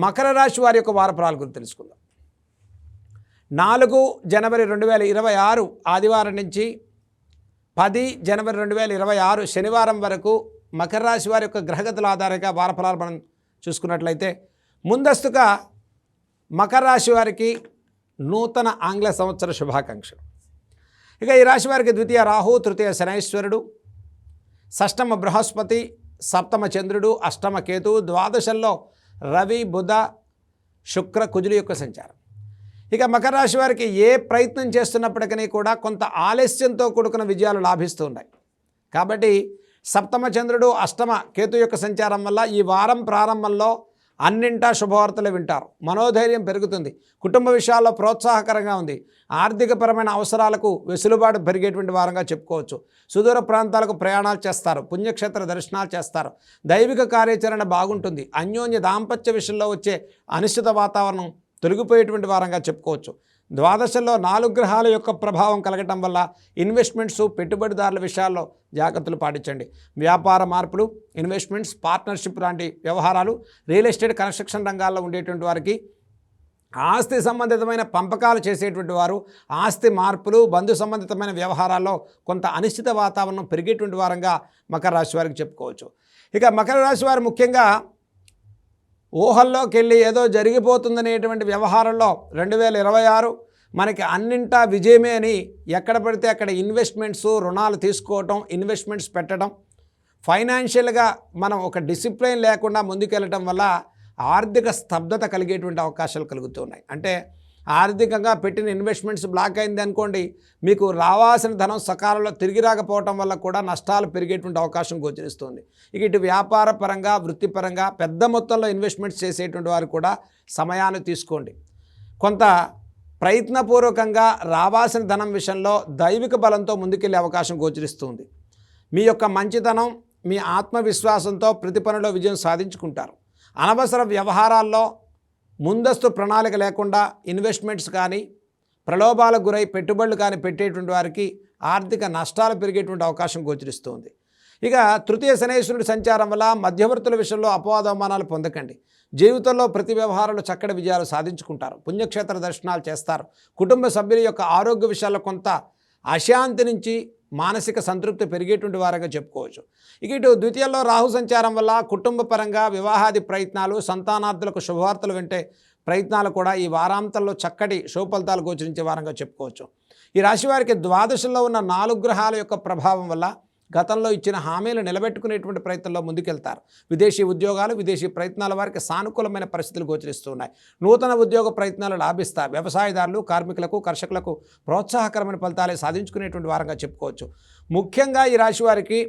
మకర రాశి వారి యొక్క వార ఫలాల గురించి తెలుసుకుందాం. 4 జనవరి 2026 ఆదివారం నుంచి 10 జనవరి 2026 శనివారం వరకు మకర రాశి వారి యొక్క గ్రహగతుల ఆధారంగా వార ఫలాలు మనం చూసుకున్నట్లయితే, ముందస్తుగా మకర రాశి వారికి నూతన ఆంగ్ల సంవత్సర శుభాకాంక్షలు. ఇక ఈ రాశి వారికి ద్వితీయ రాహు, తృతీయ శనైశ్వరుడు, షష్టమ బృహస్పతి, సప్తమ చంద్రుడు, అష్టమ కేతు, ద్వాదశంలో రవి, బుధ, శుక్ర, కుజుల యొక్క సంచారం. ఇక మకర రాశి వారికి ఏ ప్రయత్నం చేస్తున్నప్పటికీ కూడా కొంత ఆలస్యంతో కూడుకున్న విజయాలు లాభిస్తూ ఉన్నాయి. కాబట్టి సప్తమ చంద్రుడు, అష్టమ కేతు యొక్క సంచారం వల్ల ఈ వారం ప్రారంభంలో అన్నింటా శుభవార్తలు వింటారు. మనోధైర్యం పెరుగుతుంది. కుటుంబ విషయాల్లో ప్రోత్సాహకరంగా ఉంది. ఆర్థికపరమైన అవసరాలకు వెసులుబాటు పెరిగేటువంటి వారంగా చెప్పుకోవచ్చు. సుదూర ప్రాంతాలకు ప్రయాణాలు చేస్తారు. పుణ్యక్షేత్ర దర్శనాలు చేస్తారు. దైవిక కార్యాచరణ బాగుంటుంది. అన్యోన్య దాంపత్య విషయంలో వచ్చే అనిశ్చిత వాతావరణం తొలగిపోయేటువంటి వారంగా చెప్పుకోవచ్చు. ద్వాదశంలో 4 గ్రహాల యొక్క ప్రభావం కలగటం వల్ల ఇన్వెస్ట్మెంట్స్, పెట్టుబడిదారుల విషయాల్లో జాగ్రత్తలు పాటించండి. వ్యాపార మార్పులు, ఇన్వెస్ట్మెంట్స్, పార్ట్నర్షిప్ లాంటి వ్యవహారాలు, రియల్ ఎస్టేట్, కన్స్ట్రక్షన్ రంగాల్లో ఉండేటువంటి వారికి, ఆస్తి సంబంధితమైన పంపకాలు చేసేటువంటి వారు, ఆస్తి మార్పులు, బంధు సంబంధితమైన వ్యవహారాల్లో కొంత అనిశ్చిత వాతావరణం పెరిగేటువంటి వారంగా మకర రాశి వారికి చెప్పుకోవచ్చు. ఇక మకర రాశి వారు ముఖ్యంగా ఊహల్లోకి వెళ్ళి ఏదో జరిగిపోతుందనేటువంటి వ్యవహారంలో 2026 మనకి అన్నింటా విజయమే అని ఎక్కడ పడితే అక్కడ ఇన్వెస్ట్మెంట్స్, రుణాలు తీసుకోవటం, ఇన్వెస్ట్మెంట్స్ పెట్టడం, ఫైనాన్షియల్గా మనం ఒక డిసిప్లిన్ లేకుండా ముందుకెళ్ళటం వల్ల ఆర్థిక స్తబ్దత కలిగేటువంటి అవకాశాలు కలుగుతున్నాయి. అంటే ఆర్థికంగా పెట్టిన ఇన్వెస్ట్మెంట్స్ బ్లాక్ అయింది అనుకోండి, మీకు రావాల్సిన ధనం సకాలంలో తిరిగి రాకపోవటం వల్ల కూడా నష్టాలు పెరిగేటువంటి అవకాశం గోచరిస్తుంది. ఇక ఇటు వ్యాపార పరంగా, వృత్తిపరంగా పెద్ద మొత్తంలో ఇన్వెస్ట్మెంట్స్ చేసేటువంటి వారు కూడా సమయాన్ని తీసుకోండి. కొంత ప్రయత్నపూర్వకంగా రావాల్సిన ధనం విషయంలో దైవిక బలంతో ముందుకెళ్లే అవకాశం గోచరిస్తుంది. మీ యొక్క మంచితనం, మీ ఆత్మవిశ్వాసంతో ప్రతి పనిలో విజయం సాధించుకుంటారు. అనవసర వ్యవహారాల్లో ముందస్తు ప్రణాళిక లేకుండా ఇన్వెస్ట్మెంట్స్ కానీ, ప్రలోభాలకు గురై పెట్టుబడులు కానీ పెట్టేటువంటి వారికి ఆర్థిక నష్టాలు పెరిగేటువంటి అవకాశం గోచరిస్తుంది. ఇక తృతీయ శనైశ్వరుడి సంచారం వల్ల మధ్యవర్తుల విషయంలో అపవాదమానాలు పొందకండి. జీవితంలో ప్రతి వ్యవహారంలో చక్కటి విజయాలు సాధించుకుంటారు. పుణ్యక్షేత్ర దర్శనాలు చేస్తారు. కుటుంబ సభ్యుల యొక్క ఆరోగ్య విషయాల్లో కొంత అశాంతి నుంచి మానసిక సంతృప్తి పెరిగేటువంటి వారంగా చెప్పుకోవచ్చు. ఇక ఇటు ద్వితీయంలో రాహు సంచారం వల్ల కుటుంబ పరంగా వివాహాది ప్రయత్నాలు, సంతానార్థులకు శుభవార్తలు వింటే ప్రయత్నాలు కూడా ఈ వారాంతంలో చక్కటి శుభఫలితాలు గోచరించే వారంగా చెప్పుకోవచ్చు. ఈ రాశి వారికి ద్వాదశంలో ఉన్న 4 గ్రహాల యొక్క ప్రభావం వల్ల గతంలో ఇచ్చిన హామీలు నిలబెట్టుకునేటువంటి ప్రయత్నంలో ముందుకెళ్తారు. విదేశీ ఉద్యోగాలు, విదేశీ ప్రయత్నాల వారికి సానుకూలమైన పరిస్థితులు గోచరిస్తున్నాయి. నూతన ఉద్యోగ ప్రయత్నాలు లాభిస్తారు. వ్యవసాయదారులు, కార్మికులకు, కర్షకులకు ప్రోత్సాహకరమైన ఫలితాలే సాధించుకునేటువంటి వారంగా చెప్పుకోవచ్చు. ముఖ్యంగా ఈ రాశి వారికి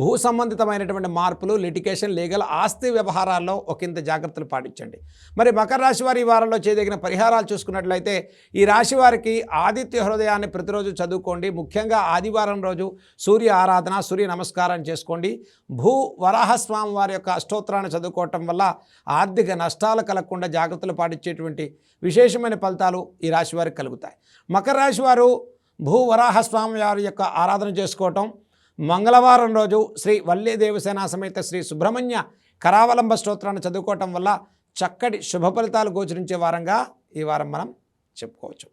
భూ సంబంధితమైనటువంటి మార్పులు, లిటిగేషన్, లీగల్, ఆస్తి వ్యవహారాల్లో ఒకంత జాగ్రత్తలు పాటించండి. మరి మకర రాశి వారి ఈ వారంలో చేయదగిన పరిహారాలు చూసుకున్నట్లయితే, ఈ రాశి వారికి ఆదిత్య హృదయాన్ని ప్రతిరోజు చదువుకోండి. ముఖ్యంగా ఆదివారం రోజు సూర్య ఆరాధన, సూర్య నమస్కారం చేసుకోండి. భూ వరాహస్వామి వారి యొక్క అష్టోత్తరాన్ని చదువుకోవటం వల్ల ఆర్థిక నష్టాలు కలగకుండా జాగ్రత్తలు పాటించేటువంటి విశేషమైన ఫలితాలు ఈ రాశి వారికి కలుగుతాయి. మకర రాశి వారు భూ వరాహస్వామి వారి యొక్క ఆరాధన చేసుకోవటం, మంగళవారం రోజు శ్రీ వల్లీ దేవసేన సమేత శ్రీ సుబ్రహ్మణ్య కరావలంబ స్తోత్రాన్ని చదువుకోవటం వల్ల చక్కటి శుభ ఫలితాలు గోచరించే వారంగా ఈ వారం మనం చెప్పుకోవచ్చు.